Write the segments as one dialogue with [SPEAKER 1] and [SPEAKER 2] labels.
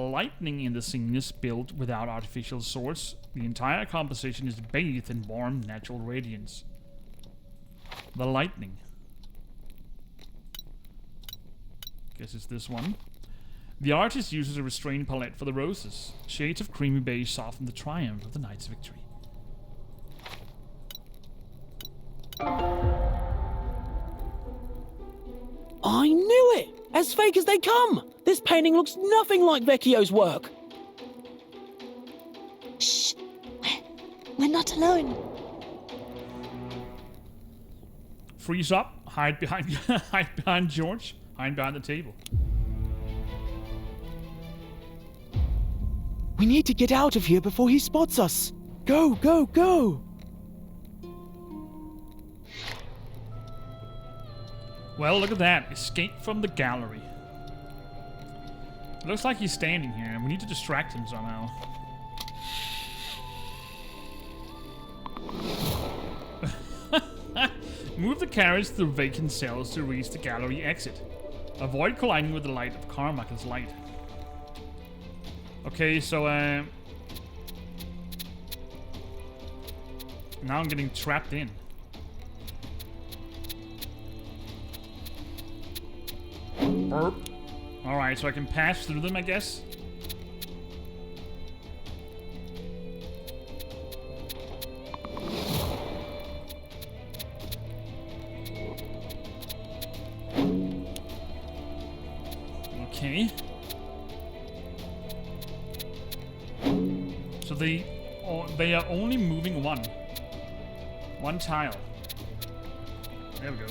[SPEAKER 1] lightning in the scene is built without artificial source. The entire composition is bathed in warm, natural radiance. The lightning. Guess it's this one. The artist uses a restrained palette for the roses. Shades of creamy beige soften the triumph of the knight's victory.
[SPEAKER 2] I knew it! As fake as they come! This painting looks nothing like Vecchio's work!
[SPEAKER 3] Shh! We're not alone.
[SPEAKER 1] Freeze up, hide behind hide behind George, hide behind the table.
[SPEAKER 2] We need to get out of here before he spots us! Go, go, go!
[SPEAKER 1] Well, look at that. Escape from the gallery. It looks like he's standing here, and we need to distract him somehow. Move the carriage through vacant cells to reach the gallery exit. Avoid colliding with the light of Carmichael's light. Okay, so now I'm getting trapped in. Burp. Alright, so I can pass through them, I guess. Okay. So they are only moving one tile. There we go.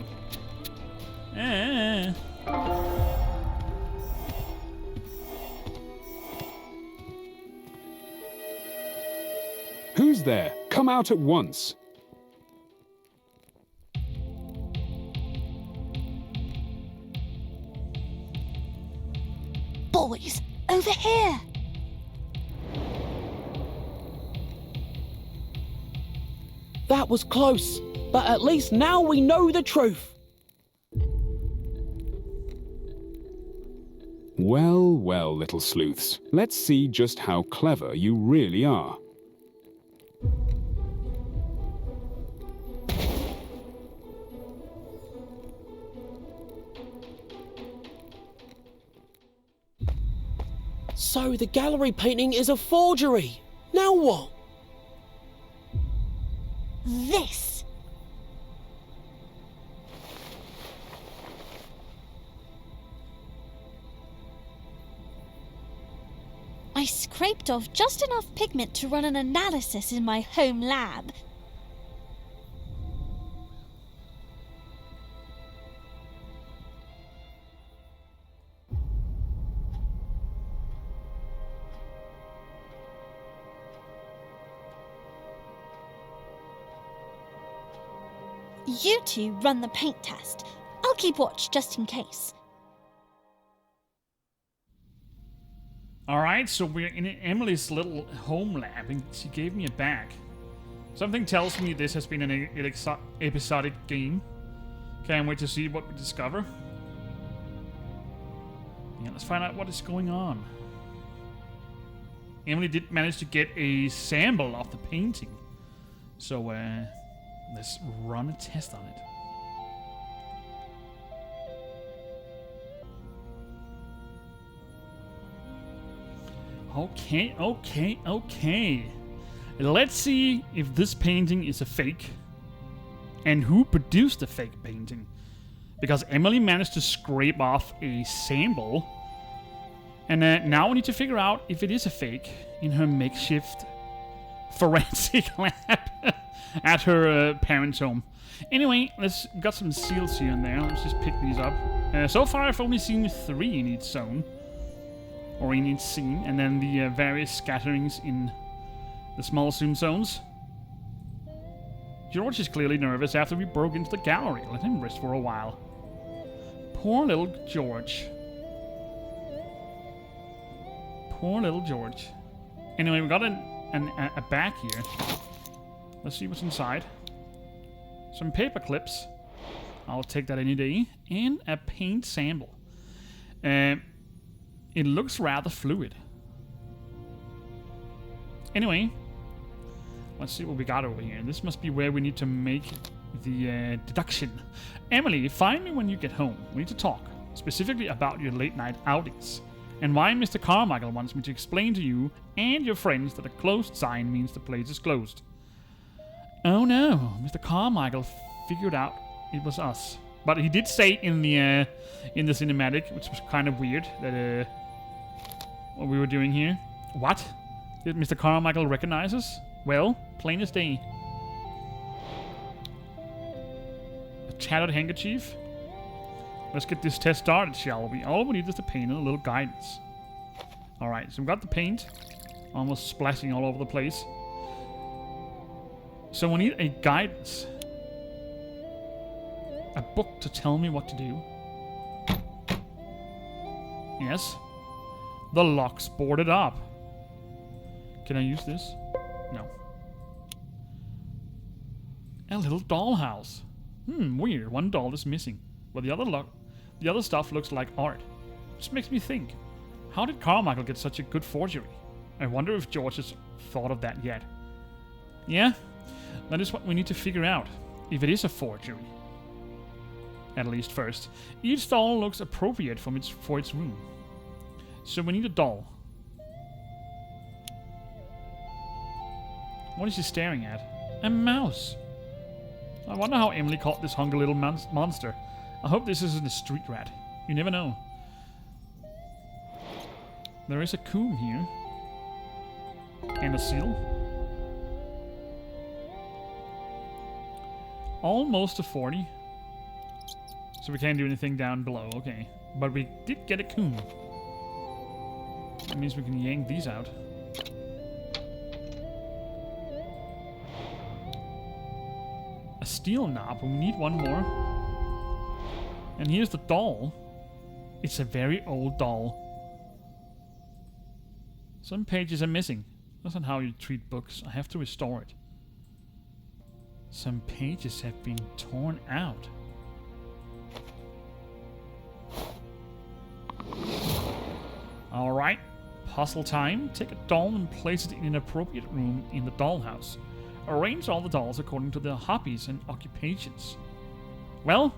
[SPEAKER 4] Who's there? Come out at once.
[SPEAKER 3] Boys, over here!
[SPEAKER 2] That was close, but at least now we know the truth!
[SPEAKER 4] Well, well, little sleuths. Let's see just how clever you really are.
[SPEAKER 2] So the gallery painting is a forgery! Now what?
[SPEAKER 3] This! I scraped off just enough pigment to run an analysis in my home lab. You two run the paint test. I'll keep watch just in case.
[SPEAKER 1] Alright, so we're in Emily's little home lab, and she gave me a bag. Something tells me this has been an episodic game. Can't wait to see what we discover. Yeah, let's find out what is going on. Emily did manage to get a sample of the painting. So, let's run a test on it. Okay. Let's see if this painting is a fake. And who produced the fake painting. Because Emily managed to scrape off a sample. And now we need to figure out if it is a fake in her makeshift forensic lab at her parents' home. Anyway, got some seals here and there. Let's just pick these up. So far I've only seen 3 in each zone. Or in each scene, and then the various scatterings in the small zoom zones. George is clearly nervous after we broke into the gallery. Let him rest for a while. Poor little George. Poor little George. Anyway, we got a bag here. Let's see what's inside. Some paper clips. I'll take that any day. And a paint sample. It looks rather fluid. Anyway, let's see what we got over here. This must be where we need to make the deduction. Emily, find me when you get home. We need to talk, specifically about your late night outings, and why Mr. Carmichael wants me to explain to you and your friends that a closed sign means the place is closed. Oh no, Mr. Carmichael figured out it was us. But he did say in the cinematic, which was kind of weird, that what we were doing here. What? Did Mr. Carmichael recognize us? Well, plain as day. A tattered handkerchief. Let's get this test started, shall we? All we need is the paint and a little guidance. Alright, so we've got the paint. Almost splashing all over the place. So we need a guidance. A book to tell me what to do. Yes. The lock's boarded up. Can I use this? No. A little dollhouse. Weird. One doll is missing. But the other stuff looks like art. Which makes me think, how did Carmichael get such a good forgery? I wonder if George has thought of that yet. Yeah, that is what we need to figure out. If it is a forgery. At least first. Each doll looks appropriate for its room. So we need a doll. What is he staring at? A mouse. I wonder how Emily caught this hungry little monster. I hope this isn't a street rat. You never know. There is a comb here. And a seal. Almost a 40. So we can't do anything down below. Okay. But we did get a comb. That means we can yank these out. A steel knob. We need one more. And here's the doll. It's a very old doll. Some pages are missing. That's not how you treat books. I have to restore it. Some pages have been torn out. Alright. Puzzle time. Take a doll and place it in an appropriate room in the dollhouse. Arrange all the dolls according to their hobbies and occupations. Well,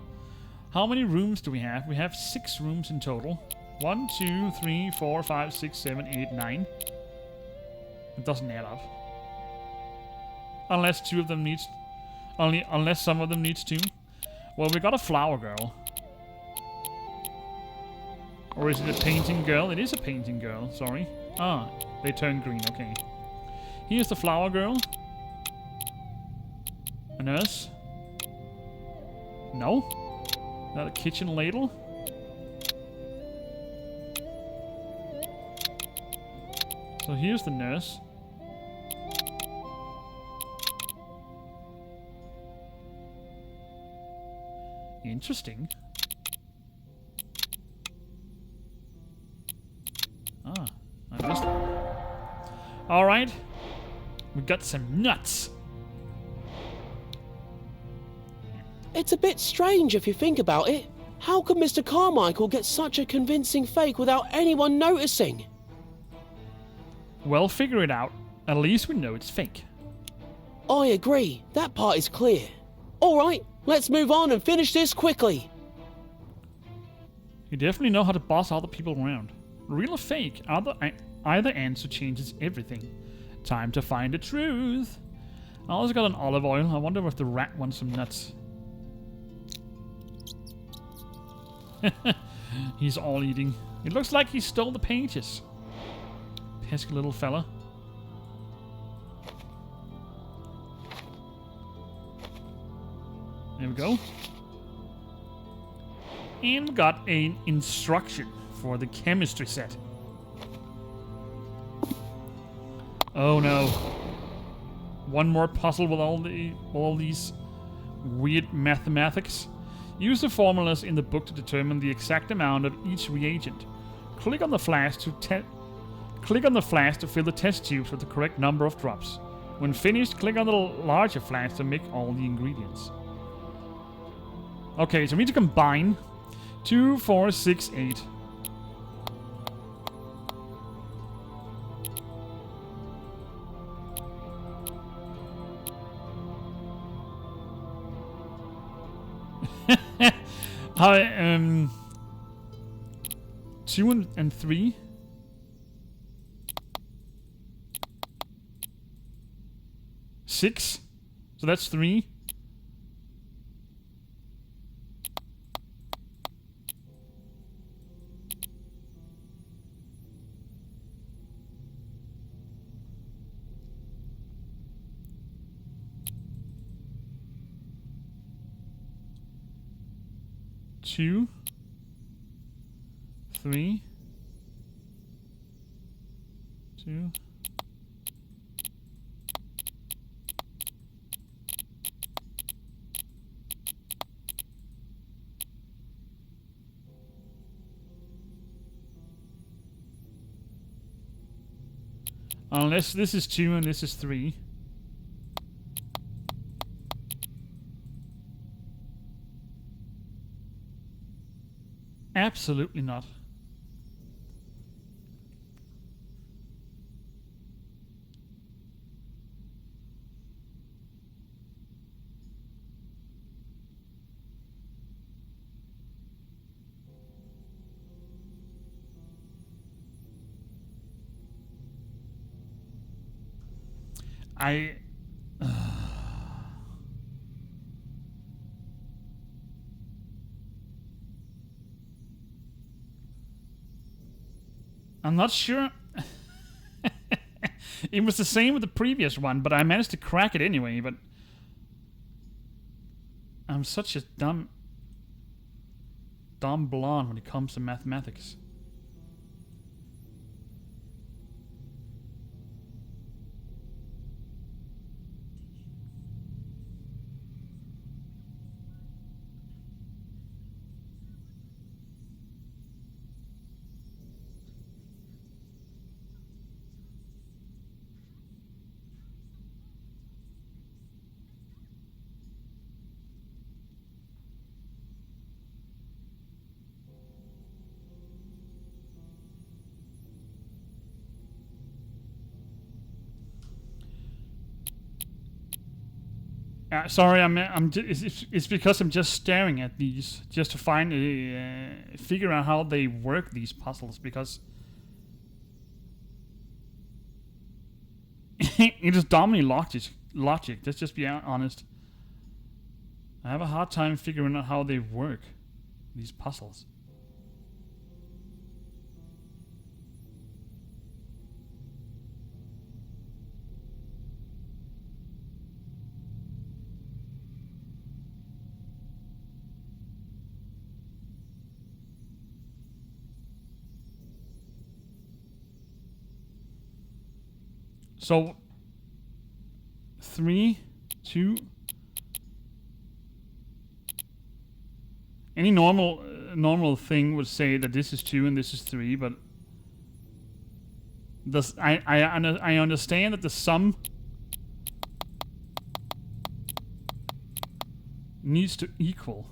[SPEAKER 1] how many rooms do we have? We have 6 rooms in total. 1, 2, 3, 4, 5, 6, 7, 8, 9. It doesn't add up. Unless some of them needs 2. Well, we got a flower girl. Or is it a painting girl? It is a painting girl, sorry. Ah, they turn green, okay. Here's the flower girl. A nurse? No? Not a kitchen ladle? So here's the nurse. Interesting. Ah, I missed that. Alright. We got some nuts.
[SPEAKER 2] It's a bit strange if you think about it. How could Mr. Carmichael get such a convincing fake without anyone noticing?
[SPEAKER 1] Well, figure it out. At least we know it's fake.
[SPEAKER 2] I agree. That part is clear. Alright, let's move on and finish this quickly.
[SPEAKER 1] You definitely know how to boss all the people around. Real or fake, either answer changes everything. Time to find the truth. I also got an olive oil. I wonder if the rat wants some nuts. He's all eating. It looks like he stole the pages. Pesky little fella. There we go. And we got an instruction for the chemistry set. Oh no. One more puzzle with all these weird mathematics. Use the formulas in the book to determine the exact amount of each reagent. Click on the flask to fill the test tubes with the correct number of drops. When finished, click on the larger flask to mix all the ingredients. Okay, so we need to combine 2, 4, 6, 8. Hi, 2 and 3. 6. So that's 3. Two, 3, 2. Unless this is 2 and this is 3. Absolutely not. I'm not sure. It was the same with the previous one, but I managed to crack it anyway, but I'm such a dumb blonde when it comes to mathematics. Sorry, it's because I'm just staring at these, just to find figure out how they work, these puzzles, because it is Domini logic. Let's just be honest. I have a hard time figuring out how they work, these puzzles. So 3, 2. Any normal thing would say that this is 2 and this is 3, but I understand that the sum needs to equal.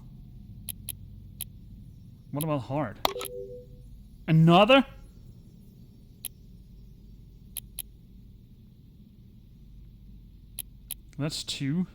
[SPEAKER 1] What about hard? Another? That's 2.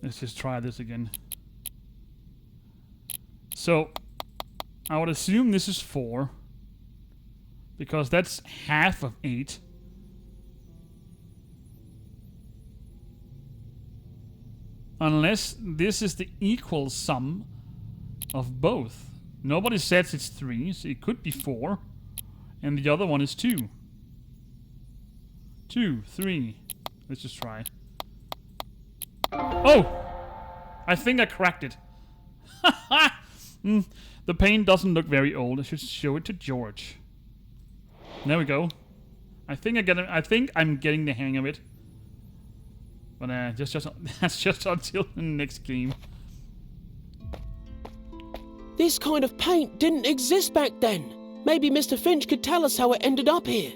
[SPEAKER 1] Let's just try this again. So, I would assume this is 4, because that's half of 8. Unless this is the equal sum of both. Nobody says it's 3, so it could be 4. And the other one is 2. 2, 3. Let's just try. Oh! I think I cracked it. The paint doesn't look very old. I should show it to George. There we go. I think I'm getting the hang of it. But that's just until the next game.
[SPEAKER 2] This kind of paint didn't exist back then. Maybe Mr. Finch could tell us how it ended up here.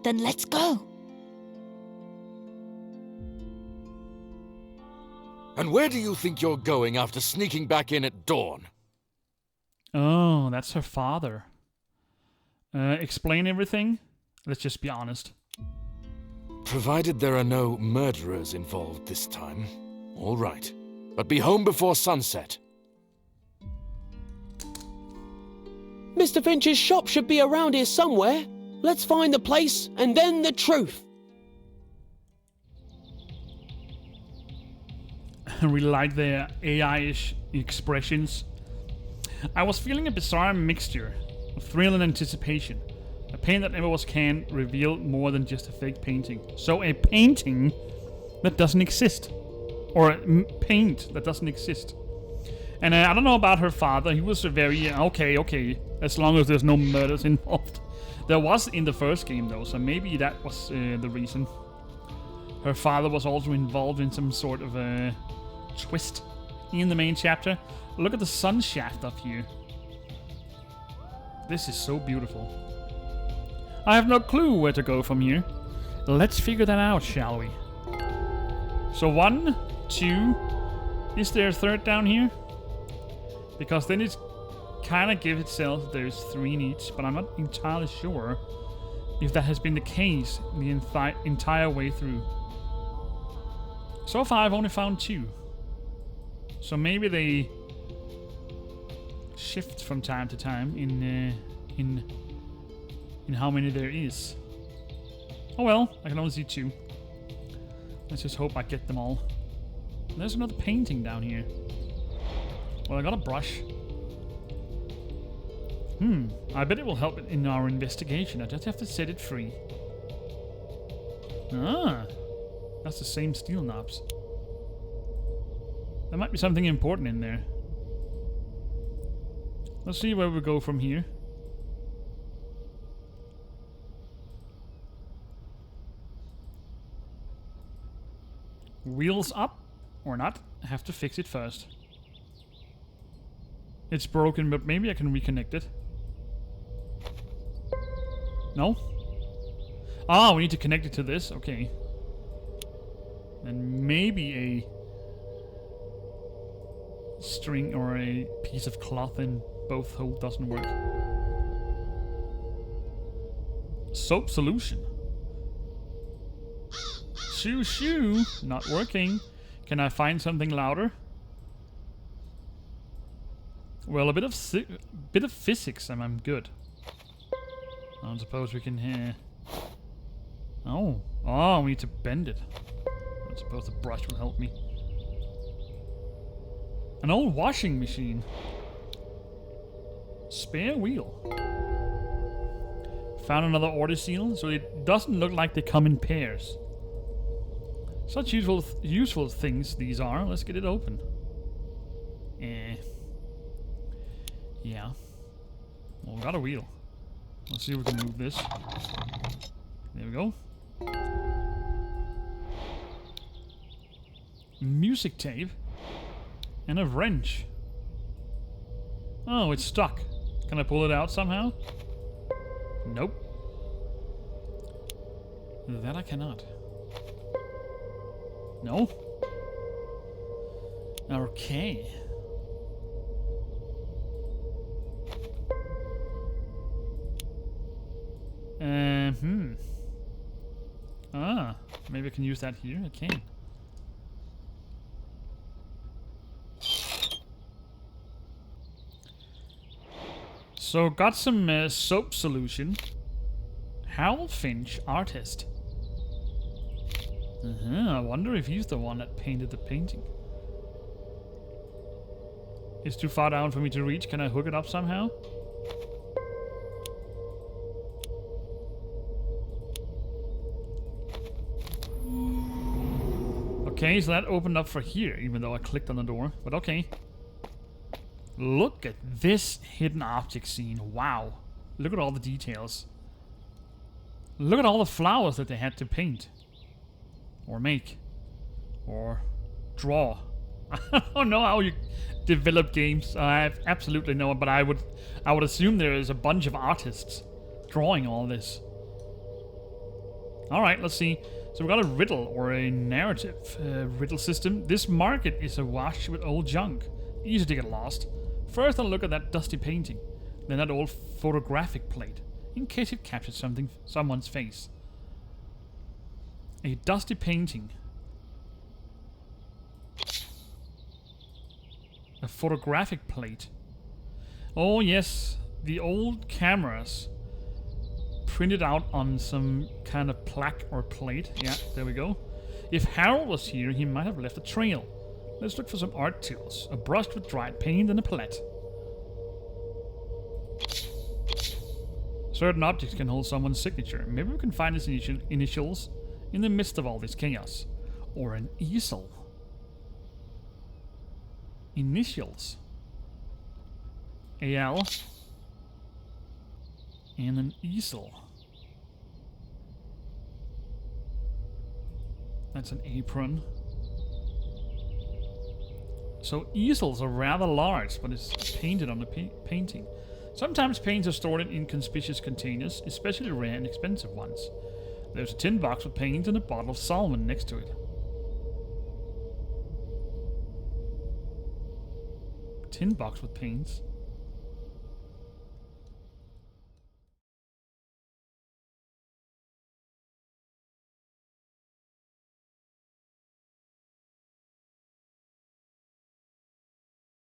[SPEAKER 3] Then let's go.
[SPEAKER 5] And where do you think you're going after sneaking back in at dawn?
[SPEAKER 1] Oh, that's her father. Explain everything? Let's just be honest.
[SPEAKER 5] Provided there are no murderers involved this time. All right. But be home before sunset.
[SPEAKER 2] Mr. Finch's shop should be around here somewhere. Let's find the place and then the truth.
[SPEAKER 1] I really like their AI-ish expressions. I was feeling a bizarre mixture of thrill and anticipation. A paint that never was can reveal more than just a fake painting. So a painting that doesn't exist. Or a paint that doesn't exist. And I don't know about her father. He was a very, okay, as long as there's no murders involved. There was in the first game though, so maybe that was the reason. Her father was also involved in some sort of a twist in the main chapter. Look at the sun shaft up here. This is so beautiful. I have no clue where to go from here. Let's figure that out, shall we? So 1, 2. Is there a third down here? Because then it's kind of gives itself there's 3 in each, but I'm not entirely sure if that has been the case the entire way through. So far I've only found 2. So maybe they shift from time to time in how many there is. Oh well, I can only see 2. Let's just hope I get them all. There's another painting down here. Well, I got a brush. I bet it will help in our investigation. I just have to set it free. Ah, that's the same steel knobs. There might be something important in there. Let's see where we go from here. Wheels up or not? I have to fix it first. It's broken, but maybe I can reconnect it. No? Ah, we need to connect it to this. Okay. And maybe a string or a piece of cloth in both holes doesn't work. Soap solution. Shoo shoo. Not working. Can I find something louder? Well, a bit of physics and I'm good. I don't suppose we can hear. Oh, we need to bend it. I suppose the brush will help me. An old washing machine. Spare wheel. Found another order seal, so it doesn't look like they come in pairs. Such useful things these are. Let's get it open. Yeah. Well, we got a wheel. Let's see if we can move this. There we go. Music tape. And a wrench. Oh, it's stuck. Can I pull it out somehow? Nope. That I cannot. No? Okay. Ah, maybe I can use that here. I can. So got some soap solution. Hal Finch, artist. I wonder if he's the one that painted the painting. It's too far down for me to reach. Can I hook it up somehow? Okay, so that opened up for here, even though I clicked on the door. But okay. Look at this hidden object scene. Wow. Look at all the details. Look at all the flowers that they had to paint. Or make. Or draw. I don't know how you develop games. I have absolutely no, but I would assume there is a bunch of artists drawing all this. All right, let's see. So we got a riddle or a narrative riddle system. This market is awash with old junk, easy to get lost. First, I'll look at that dusty painting, then that old photographic plate, in case it captured someone's face. A dusty painting. A photographic plate. Oh yes, the old cameras printed out on some kind of plaque or plate. Yeah, there we go. If Harold was here, he might have left a trail. Let's look for some art tools. A brush with dried paint and a palette. Certain objects can hold someone's signature. Maybe we can find his initials in the midst of all this chaos. Or an easel. Initials. AL. And an easel. That's an apron. So easels are rather large, but it's painted on the painting. Sometimes paints are stored in inconspicuous containers, especially rare and expensive ones. There's a tin box with paint and a bottle of salmon next to it. Tin box with paints.